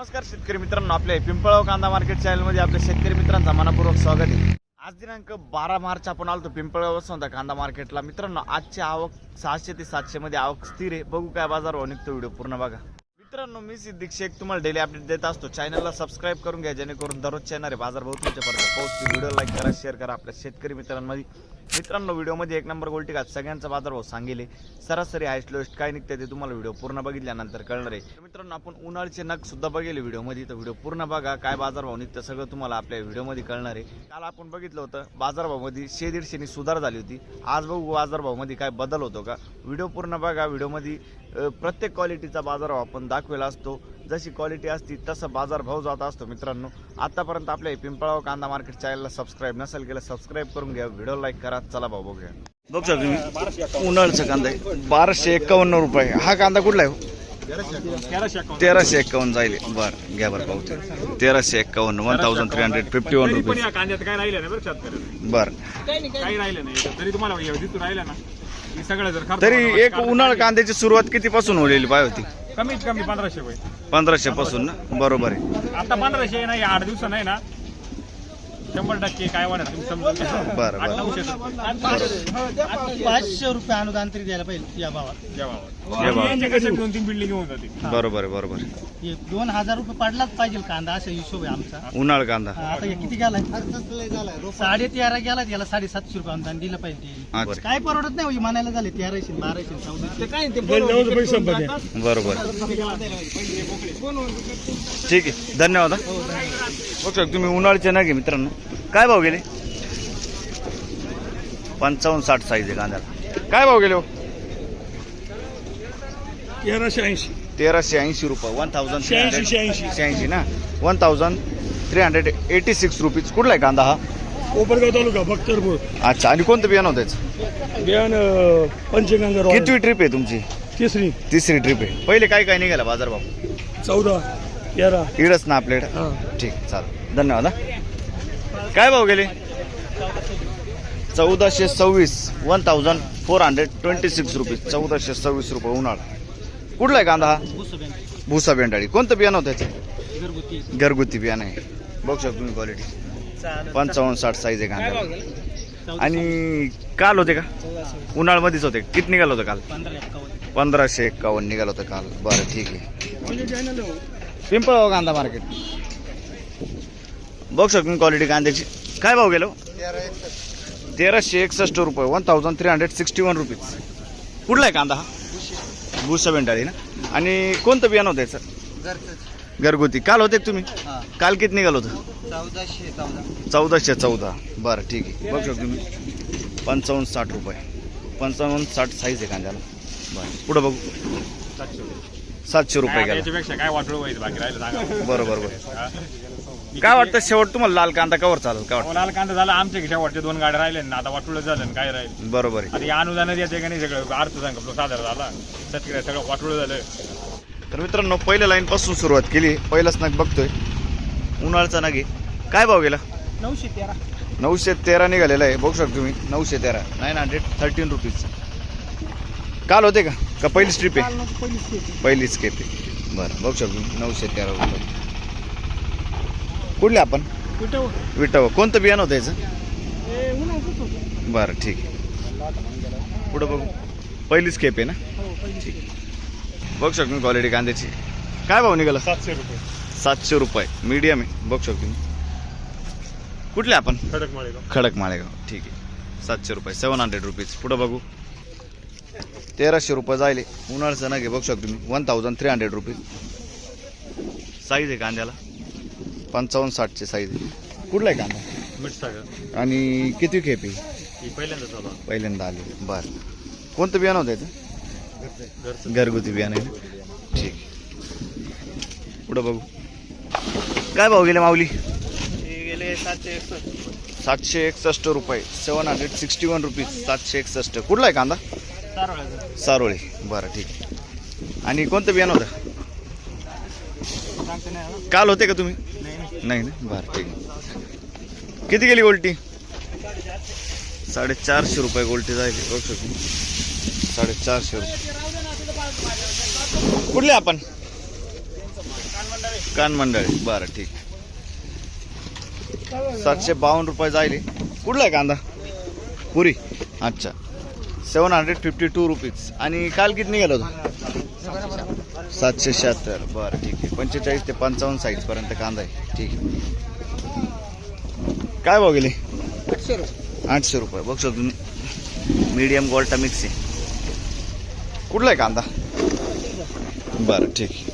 नमस्कार शेतकरी मित्रांनो, आपल्या पिंपळगाव कांदा मार्केट चॅनल मध्ये आपल्या शेतकरी मित्रांचा मनपूर्वक स्वागत आहे। आज दिनांक 12 मार्च आपण आलो पिंपळगाव वसंत कांदा मार्केटला। मित्रांनो, आजची आवक 600 ते 700 मध्ये आवक स्थिर आहे। बघू काय बाजार भाव निघतो, व्हिडिओ पूर्ण बघा। मित्रांनो, मी सिद्दीक शेख तुम्हाला डेली अपडेट देत असतो। चॅनलला सबस्क्राइब करून घ्या, जेणेकरून दररोज येणारे बाजार भाव तुमच्यापर्यंत पोहोचतील। व्हिडिओ लाईक करा, शेअर करा आपल्या शेतकरी मित्रांमध्ये। मित्रांनो, व्हिडिओमध्ये एक नंबर गोल्टी घात सगळ्यांचा बाजार भाव सांगेले, सरासरी हायस्ट लोएस्ट काय निघते ते तुम्हाला व्हिडिओ पूर्ण बघितल्यानंतर कळणार आहे। मित्रांनो, आपण उन्हाळ्याचे नग सुद्धा बघितले व्हिडिओमध्ये, तर व्हिडिओ पूर्ण बघा, काय बाजार भाव निघतं सगळं तुम्हाला आपल्या व्हिडिओमध्ये कळणार आहे। काल आपण बघितलं होतं बाजार भावामध्ये 100-150 नी सुधार झाली होती। आज बघू बाजार भावामध्ये काय बदल होतो का, व्हिडिओ पूर्ण बघा। व्हिडिओमध्ये प्रत्येक क्वालिटीचा बाजार भाव आपण दाखवेला असतो, जशी क्वालिटी असती तसा बाजार भाव जात असतो। मित्रांनो, आतापर्यंत आपल्या पिंपळगाव कांदा मार्केट चॅनलला सबस्क्राइब नसेल केलं, सबस्क्राइब करून घ्या, व्हिडिओ लाईक करा। चला भाऊ बघूया। बघू शकता तुम्ही उन्हाळ्याचा कांदा आहे 1251 रुपये। हा कांदा कुठला आहे? 1351 जाईल। बरं घ्या बरं पाहू, 1351 1351 रुपये। कांद्यात काय राहिलं नाही बरं शेतकऱ्याला, बरं काही राहिलं नाही तरी तुम्हाला दिसून राहिलं ना की सगळं जर खर्च तरी एक उन्हाळ कांद्याची सुरुवात कितीपासून होलेली पाहिजे होती? कमीत कमी 1500 होईल। 1500 पासून ना, बरोबर आहे। आता 1500 नाही, 8 दिवस नाही ना, 100% काय वाढत तुम्ही समजून बरं बरं 500 रुपये अनुदान तरी द्यायला पाहिजे या भावात। जेव्हा 2-3 बिल्डिंग होऊन जाते। बरोबर आहे, बरोबर आहे। 2000 रुपये पडलाच पाहिजे कांदा, असा हिशोब आहे आमचा। उन्हाळ कांदा आता हे किती गेलाय? 13.5 गेला, याला 750 रुपये अनुदान दिलं पाहिजे। अच्छा, काय परवडत नाही म्हणायला झाले 1300 1200 1400 बरोबर ठीक आहे, धन्यवाद। बघू शकता तुम्ही उन्हाळ्याचे नागे मित्रांनो, काय भाव गेले? 55-60 साईज आहे कांद्याला। काय भाव गेले? 1380 रुपये। 1386 ना, 1386 रुपीज। कुठला आहे कांदा हा? कोपरगाव तालुका बख्तरपूर। अच्छा, आणि कोणतं बियाणं होतं याचं? बियाण पंचगंगा कितवी ट्रिप आहे तुमची? तिसरी ट्रिप आहे। पहिले काय काय निघाला बाजार भाव? 14 13 इडच ना आपल्याकडे। ठीक, चालेल, धन्यवाद। काय भाव गेले? 1426 1426 रुपीज। 1426 रुपये उन्हाळा। कुठला आहे कांदा हा? भुसा बेंडाळी। कोणतं बियाणं होतं त्याचं? घरगुती बियाणं आहे। बघू शकतो तुम्ही क्वालिटी। 55-60 साईज आहे कांदा। आणि काल होते का? उन्हाळ्यामध्येच होते। किती निघालं होतं काल? 1551 निघालं होतं काल। बरं ठीक आहे। पिंपळगाव कांदा मार्केट बघू शकतो क्वालिटी कांद्याची। काय भाव गेलो? 1361 रुपये। 1361 रुपीज। कुठला आहे कांदा हा? भुसा बेंडाळी ना। आणि कोणतं बियाणं होतं याचं? घरगुती। काल होते तुम्ही? काल किती निघालं होतं? 1414। बरं ठीक आहे। बघू शकतो तुम्ही 55-60 रुपये। 55-60 साईज आहे कांद्याला। बरं पुढं बघू। 700 रुपये गेला। त्याच्यापेक्षा काय वाटलं व्हायचं बाकी राहिलं सांगा। बरोबर। काय वाटतं शेवट तुम्हाला लाल कांदा कवर चालेल? काय वाटतं? लाल कांदा झाला आमच्या शेवटच्या 2 गाड्या राहिले ना, आता वाटुळं झालं ना, काय राहील? बरोबर आहे। आता या अनुदान द्यायचं का नाही, सगळं अर्थसंकल्प सादर झाला, शेतकऱ्या सगळं वाटुळं झालं। तर मित्रांनो, पहिल्या लाईन पासून सुरुवात केली। पहिलाच नग बघतोय, उन्हाळ्याचा नग आहे। काय भाव गेला? 913 निघालेला आहे। बघू शकतो तुम्ही 913 913 रुपीज। काल होते का पहिली स्ट्रिप आहे? पहिली स्केप आहे। बरं बघू शकतो 913 रुपये। कुठले आपण? विटाव। कोणतं बियाणं होतं याचं? बरं ठीक आहे। पुढं बघू। पहिली स्केप आहे ना? ठीक आहे। बघू शकतो मी क्वालिटी कांद्याची। काय भाव निघाला? 700 रुपये। 700 रुपये मीडियम आहे। बघू शकतो मी। कुठले आपण? खडक माळेगाव। ठीक आहे, 700 रुपये। 700 रुपीज। पुढं बघू। 1300 रुपये जायले। उन्हाळ्याचं नग बघू शकतो तुम्ही 1300 रुपीज। साईज आहे कांद्याला 55-60 साईज आहे। कुठला आहे कांदा? आणि किती खेप आहे? पहिल्यांदा आली। बरं, कोणतं बियाणं होतं याचं? घरगुती बियाणं आहे। ठीक, पुढं बघू। काय भाव गेले माऊली? 761 रुपये। 761 रुपीज। 761। कुठला आहे कांदा? सारोळे। बरं ठीक आहे। आणि कोणतं बियाणं होतं? काल होते का तुम्ही? नाही ना, बरं ठीक आहे। किती गेली गोल्टी? 450 रुपये गोल्टी जाईल। बघू शकतो 450 रुपये। कुठले आपण? कान मंडळी, बरं ठीक. 752 रुपये जाईल. कुठला आहे कांदा? पुरी. अच्छा, 752 रुपीज. आणि काल किती निघालं होतं? 776. बरं ठीक आहे. 45 ते 55 साईज पर्यंत कांदा आहे. ठीक आहे. काय भाव गेले? 800 रुपये. बघ शकतो तुम्ही, मीडियम गोल्टा मिक्स आहे. कुठला आहे कांदा? बरं ठीक आहे.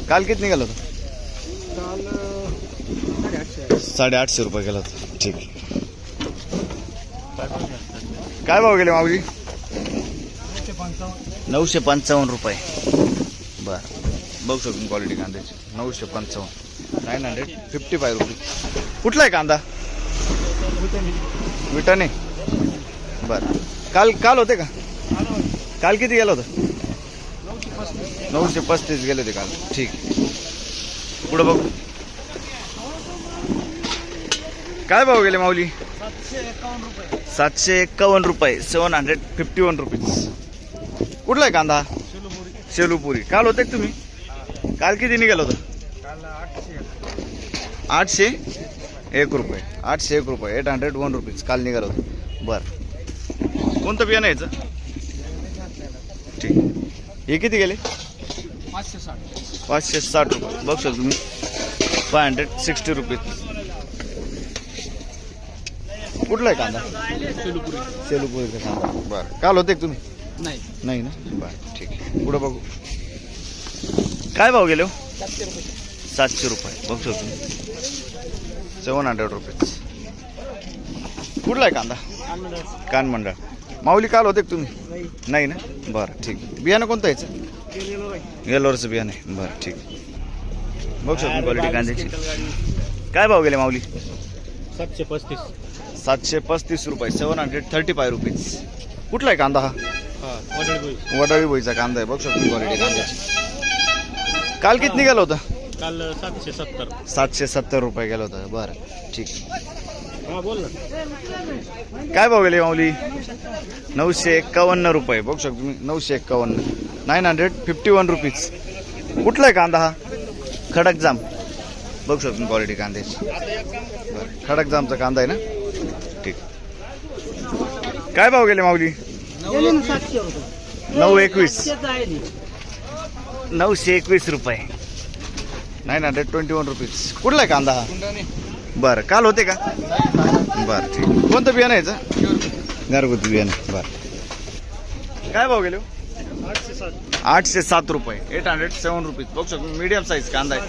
काल किती निघालं होतं? 850 रुपये गेला होता. ठीक आहे. काय भाव गेले माऊली? 955 रुपये. बरं, बघू शकतो क्वालिटी कांद्याची. 955, 955 रुपये. कुठला आहे कांदा? विटाने. बरं, काल होते का? काल किती गेलं होतं? 935 गेले होते काल. ठीक. पुढं बघू. काय भाव गेले माऊली? 751 रुपये. 751 रुपीज. कुठला आहे कांदा? शेलूपुरी. काल होते का तुम्ही? काल किती निघालं होतं? 801 रुपये. 801 रुपये. 801 रुपीज काल निघालं होतं. बरं, कोणतं बियाणं यायचं? ठीक. हे किती गेले? 560 रुपये. बघ शकतो तुम्ही, 560 रुपीज. कुठला आहे कांदा? शेलूपुरीचा कांदा. बरं, काल होते का तुम्ही? नाही ना. बरं ठीक आहे. पुढं बघू. काय भाव गेले हो? 700 रुपये. बघ शकतो तुम्ही, 700 रुपीज. कुठला आहे कांदा? कान मंडळ. माऊली काल होते का तुम्ही? नाही ना. बरं ठीक. बियाणं कोणतं यायचं? येलोरचं बियाणं आहे. बरं ठीक. बघ शकतो क्वालिटी कांद्याची. काय भाव गेले माऊली? 735 रुपये. 735 रुपीज. कुठला आहे कांदा हा? वडाळी भोईचा कांदा आहे. बघ शकतो क्वालिटी कांद्याची. काल किती निघालं होतं? काल 770. 770 रुपये गेलं होतं. बरं ठीक. हा बोल ना. काय भाव गेले माऊली? 951 रुपये. बघू शकतो तुम्ही, 951, 951 रुपीज. कुठला आहे कांदा हा? खडक जाम. बघू शकतो क्वालिटी कांद्याची. बरं, खडक जामचा कांदा आहे ना. ठीक. काय भाव गेले माऊली? 921 रुपये. 921 रुपीज. कुठला आहे कांदा हा? बरं, काल होते का? बरं ठीक. कोणतं बियाणं यायचं? घरगुती बियाणं. बरं, काय भाव गेले? 807 रुपये. 807 रुपीज. बघू शकतो मीडियम साईज कांदा आहे.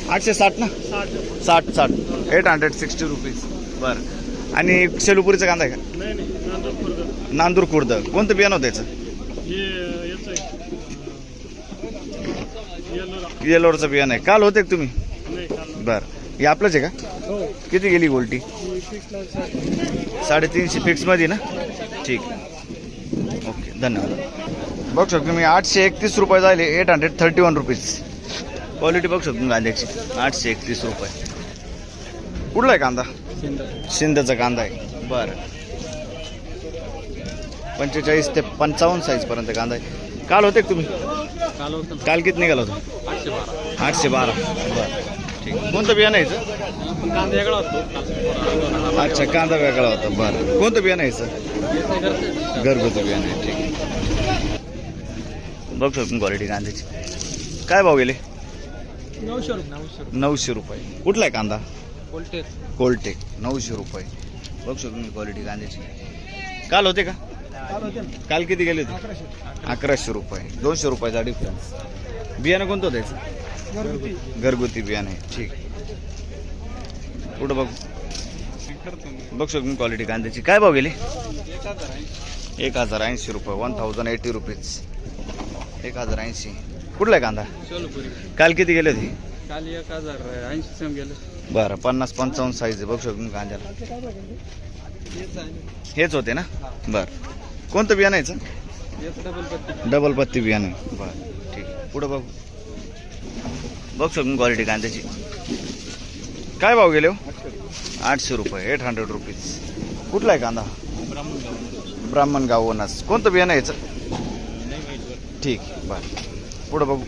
860 ना. 60. 860 रुपीज. बरं, आणि शेलूपुरीचा कांदा आहे का? नांदूर खुर्द. कोणतं बियाणं होतं याचं? येलोरचं बियाणं आहे. काल होते का तुम्ही? बरं, हे आपलंच आहे का? किती गेली गोल्टी? 350 फिक्स मध्ये ना. ठीक. ओके, धन्यवाद. बघू शकतो मी, 831 रुपये झाले. 831 रुपीज. क्वालिटी बघू शकतो कांद्याची. 831 रुपये. कुठला आहे कांदा? शिंदेचा कांदा आहे. बरं, 45 ते 55 साईज पर्यंत कांदा आहे. काल होते का तुम्ही? काल किती निघाला होता? 812. बरं ठीक. कोणतं बियाणं यायचं? कांदा वेगळा होतो. अच्छा, कांदा वेगळा होता. बरं, कोणतं बियाणं यायचं? घरगुती बियाणं आहे. ठीक. बघ शकतो क्वालिटी कांद्याची. काय भाव गेले? 900 रुपये. कुठला आहे कांदा? कोलटेक. 900 रुपये. बघ शकतो मी क्वालिटी कांद्याची. काल होते का? काल किती गेले होते? 1100 रुपये. 200 रुपयाचा डिफरन्स. बियाणं कोणतं होतं याचं? घरगुती बियाणं आहे. ठीक. पुढं बघ. बघ शकतो मी क्वालिटी कांद्याची. काय भाव गेले? 1080 रुपये. 1080 रुपीज. 1080. कुठला आहे कांदा? काल किती गेले होते? काल 1080 गेले. बरं, 50-55 साईज आहे. बघू शकतो कांद्याला. हेच होते ना. बरं, कोणतं बियाणं यायचं? डबल पत्ती बियाणं. बरं ठीक. पुढं बघू. बघ शकतो क्वालिटी कांद्याची. काय भाव गेले हो? 800 रुपये. 800 रुपीज. कुठला आहे कांदा? ब्राह्मणगाव वनास. कोणतं बियाणं यायचं? ठीक. बरं, पुढं बघू.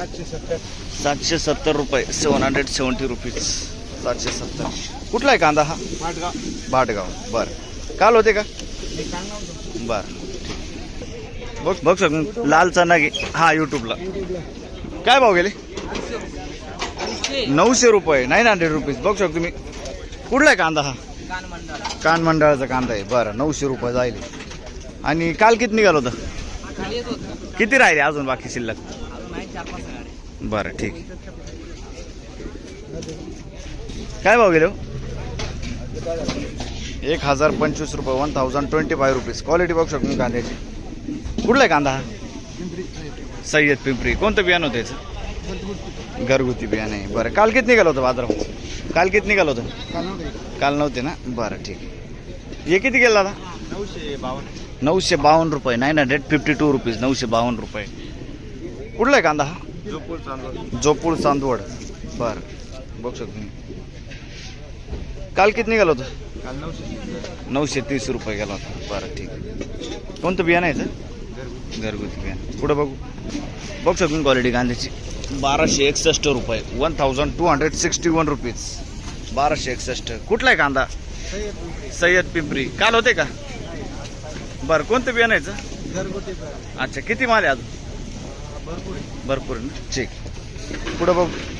770 रुपये 770 रुपीज 770. कुठला आहे कांदा हा? भाटगाव. बरं काल होते का? बरं बघ शकतो लालचा नागे हा यूट्यूबला. काय भाव गेले? 900 रुपये 900 रुपीज. बघू शकतो तुम्ही. कुठला आहे कांदा हा? कान मंडळाचा कांदा आहे. बरं 900 रुपये जाईल. आणि काल किती निघाल होतं? किती राहिले अजून बाकी शिल्लक? बरं ठीक. काय भाव गेले? 1025 रुपये 1025 रुपीज. क्वालिटी बघू शकतो कांद्याची. कुठला आहे कांदा हा? सय्यद पिंपरी. कोणतं बियाणं होतं याचं? घरगुती बियाणं आहे. बरं काल किती निघालं होतं बाजारात? काल किती निघालं होतं? काल नव्हते ना. बरं ठीक. हे किती गेला दादा? 952 रुपये 952 रुपीज 952 रुपये. कुठला आहे कांदा हा? जोपूळ चांदवड. बरं बघू शकतो मी. काल किती निघालं होतं? 930 रुपये गेला होता. बरं ठीक. कोणतं बियाणं आहे याचं? घरगुती बियाणं. पुढं बघू शकतो क्वालिटी कांद्याची. 1261 रुपये 1261 रुपीज 1261. कुठला आहे कांदा? सय्यद पिंपरी. काल होते का? बरं कोणतं बियाणं यायचं? अच्छा किती माल आहे अजून? भरपूर ना. ठीक. पुढं बघू.